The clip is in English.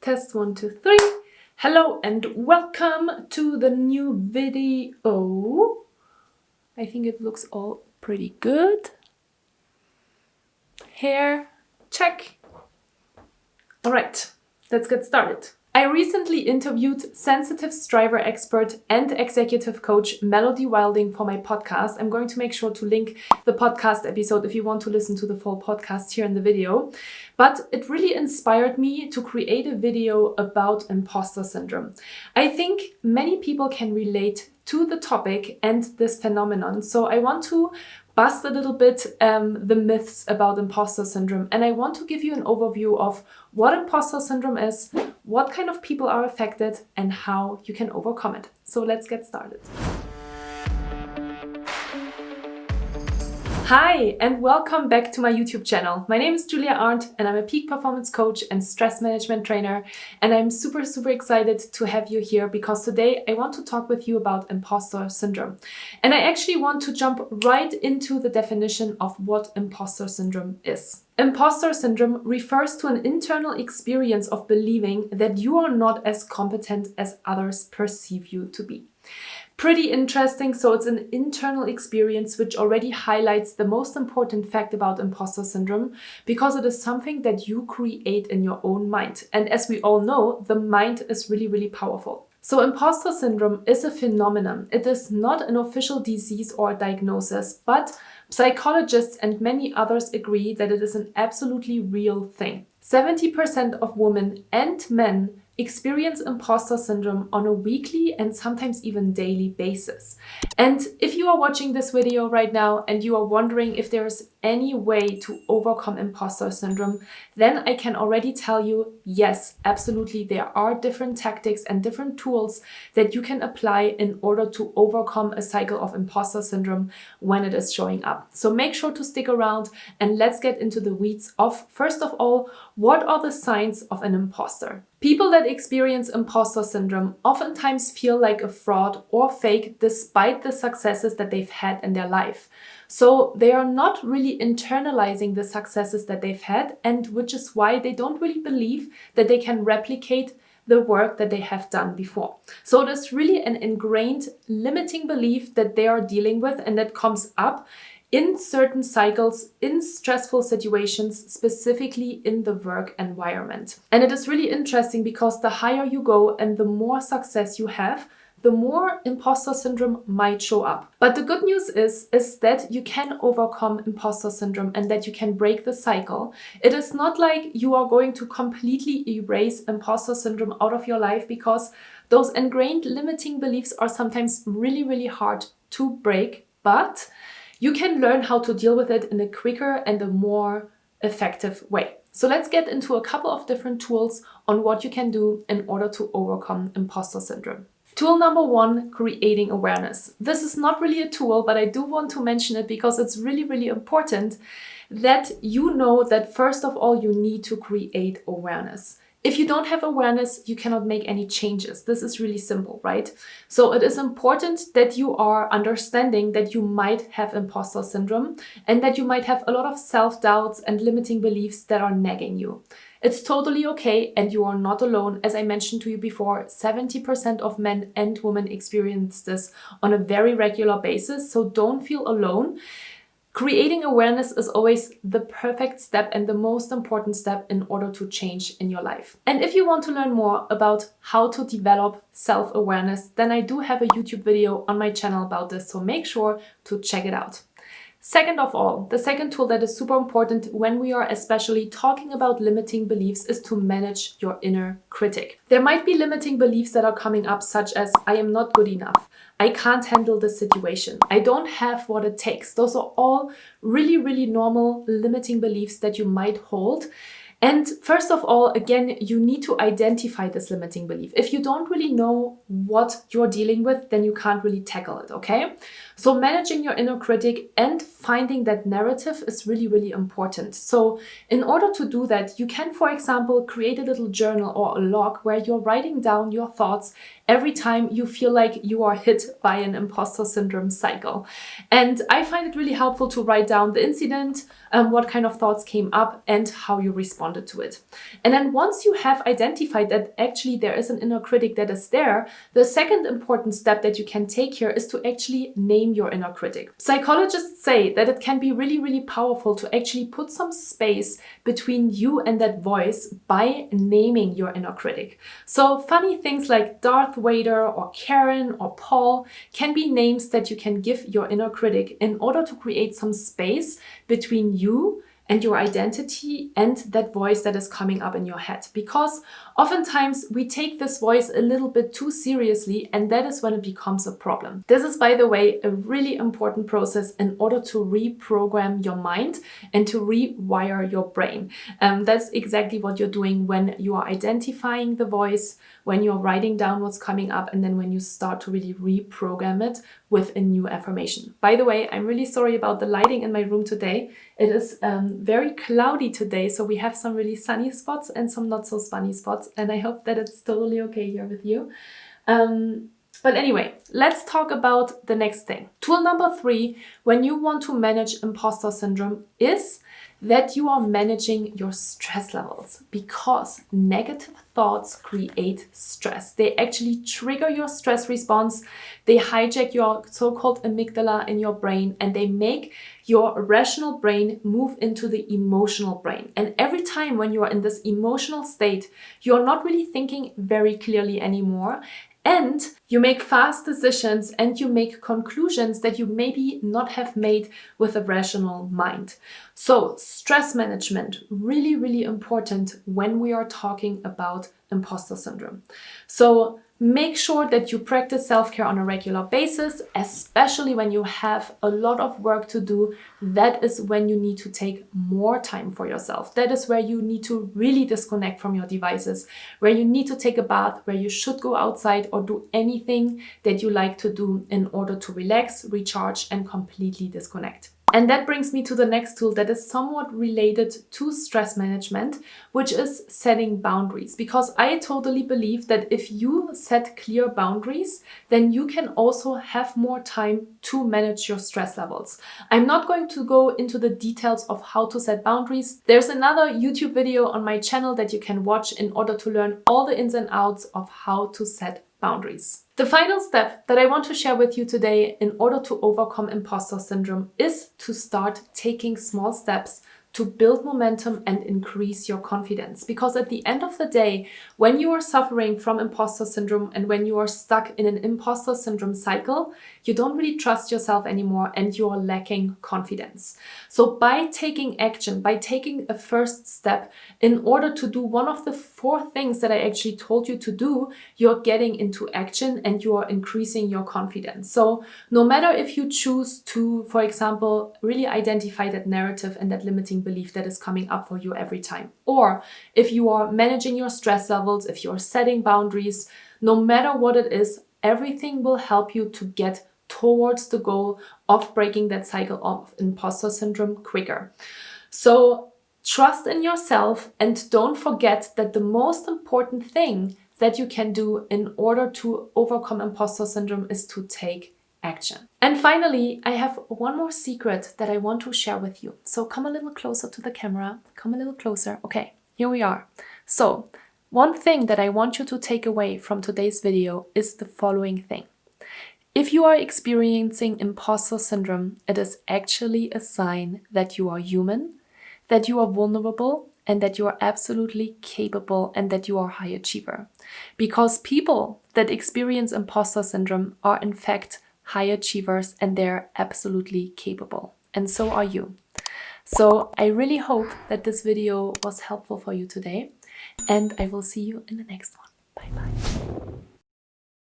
Test 1, 2, 3. Hello and welcome to the new video. I think it looks all pretty good. Hair, check. All right, let's get started. I recently interviewed sensitive striver expert and executive coach Melody Wilding for my podcast. I'm going to make sure to link the podcast episode if you want to listen to the full podcast here in the video. But it really inspired me to create a video about imposter syndrome. I think many people can relate to the topic and this phenomenon. So I want to bust a little bit the myths about imposter syndrome. And I want to give you an overview of what imposter syndrome is, what kind of people are affected, and how you can overcome it. So let's get started. Hi, and welcome back to my YouTube channel. My name is Julia Arndt, and I'm a peak performance coach and stress management trainer. And I'm super excited to have you here because today I want to talk with you about imposter syndrome. And I actually want to jump right into the definition of what imposter syndrome is. Imposter syndrome refers to an internal experience of believing that you are not as competent as others perceive you to be. Pretty interesting. So it's an internal experience which already highlights the most important fact about imposter syndrome because it is something that you create in your own mind. And as we all know, the mind is really powerful. So imposter syndrome is a phenomenon. It is not an official disease or diagnosis, but psychologists and many others agree that it is an absolutely real thing. 70% of women and men experience imposter syndrome on a weekly and sometimes even daily basis. And if you are watching this video right now and you are wondering if there is any way to overcome imposter syndrome, then I can already tell you, yes, absolutely, there are different tactics and different tools that you can apply in order to overcome a cycle of imposter syndrome when it is showing up. So make sure to stick around and let's get into the weeds of, first of all, what are the signs of an imposter? People that experience imposter syndrome oftentimes feel like a fraud or fake despite the successes that they've had in their life. So they are not really internalizing the successes that they've had, and which is why they don't really believe that they can replicate the work that they have done before. So it is really an ingrained limiting belief that they are dealing with and that comes up in certain cycles, in stressful situations, specifically in the work environment. And it is really interesting because the higher you go and the more success you have, the more imposter syndrome might show up. But the good news is that you can overcome imposter syndrome and that you can break the cycle. It is not like you are going to completely erase imposter syndrome out of your life because those ingrained limiting beliefs are sometimes really hard to break, but you can learn how to deal with it in a quicker and a more effective way. So let's get into a couple of different tools on what you can do in order to overcome imposter syndrome. Tool number 1, creating awareness. This is not really a tool, but I do want to mention it because it's really important that you know that first of all, you need to create awareness. If you don't have awareness, you cannot make any changes. This is really simple, right? So it is important that you are understanding that you might have imposter syndrome and that you might have a lot of self-doubts and limiting beliefs that are nagging you. It's totally okay and you are not alone. As I mentioned to you before, 70% of men and women experience this on a very regular basis, so don't feel alone. Creating awareness is always the perfect step and the most important step in order to change in your life. And if you want to learn more about how to develop self-awareness, then I do have a YouTube video on my channel about this, so make sure to check it out. Second of all, the second tool that is super important when we are especially talking about limiting beliefs is to manage your inner critic. There might be limiting beliefs that are coming up such as, I am not good enough, I can't handle this situation, I don't have what it takes. Those are all really normal limiting beliefs that you might hold. And first of all, again, you need to identify this limiting belief. If you don't really know what you're dealing with, then you can't really tackle it, okay? So managing your inner critic and finding that narrative is really important. So in order to do that, you can, for example, create a little journal or a log where you're writing down your thoughts every time you feel like you are hit by an imposter syndrome cycle. And I find it really helpful to write down the incident, what kind of thoughts came up and how you respond responded to it. And then once you have identified that actually there is an inner critic that is there, the second important step that you can take here is to actually name your inner critic. Psychologists say that it can be really, really powerful to actually put some space between you and that voice by naming your inner critic. So funny things like Darth Vader or Karen or Paul can be names that you can give your inner critic in order to create some space between you and your identity and that voice that is coming up in your head. Because oftentimes we take this voice a little bit too seriously, and that is when it becomes a problem. This is, by the way, a really important process in order to reprogram your mind and to rewire your brain. That's exactly what you're doing when you are identifying the voice, when you're writing down what's coming up, and then when you start to really reprogram it with a new affirmation. By the way, I'm really sorry about the lighting in my room today. It is very cloudy today, so we have some really sunny spots and some not so sunny spots, and I hope that it's totally okay here with you. But anyway, let's talk about the next thing. Tool number 3, when you want to manage imposter syndrome, is that you are managing your stress levels, because negative thoughts create stress. They actually trigger your stress response. They hijack your so-called amygdala in your brain, and they make your rational brain move into the emotional brain. And every time when you are in this emotional state, you're not really thinking very clearly anymore. And you make fast decisions and you make conclusions that you maybe not have made with a rational mind. So stress management, really, really important when we are talking about imposter syndrome. So make sure that you practice self-care on a regular basis, especially when you have a lot of work to do. That is when you need to take more time for yourself. That is where you need to really disconnect from your devices, where you need to take a bath, where you should go outside or do anything that you like to do in order to relax, recharge, and completely disconnect. And that brings me to the next tool that is somewhat related to stress management, which is setting boundaries. Because I totally believe that if you set clear boundaries, then you can also have more time to manage your stress levels. I'm not going to go into the details of how to set boundaries. There's another YouTube video on my channel that you can watch in order to learn all the ins and outs of how to set boundaries. The final step that I want to share with you today in order to overcome imposter syndrome is to start taking small steps to build momentum and increase your confidence. Because at the end of the day, when you are suffering from imposter syndrome and when you are stuck in an imposter syndrome cycle, you don't really trust yourself anymore and you are lacking confidence. So by taking action, by taking a first step in order to do one of the 4 things that I actually told you to do, you're getting into action and you are increasing your confidence. So no matter if you choose to, for example, really identify that narrative and that limiting belief that is coming up for you every time, or if you are managing your stress levels, if you're setting boundaries, no matter what it is, everything will help you to get towards the goal of breaking that cycle of imposter syndrome quicker. So trust in yourself and don't forget that the most important thing that you can do in order to overcome imposter syndrome is to take action. And finally, I have one more secret that I want to share with you. So come a little closer to the camera, come a little closer. Okay, here we are. So one thing that I want you to take away from today's video is the following thing. If you are experiencing imposter syndrome, it is actually a sign that you are human, that you are vulnerable, and that you are absolutely capable and that you are a high achiever. Because people that experience imposter syndrome are in fact high achievers and they're absolutely capable. And so are you. So I really hope that this video was helpful for you today, and I will see you in the next one. Bye bye.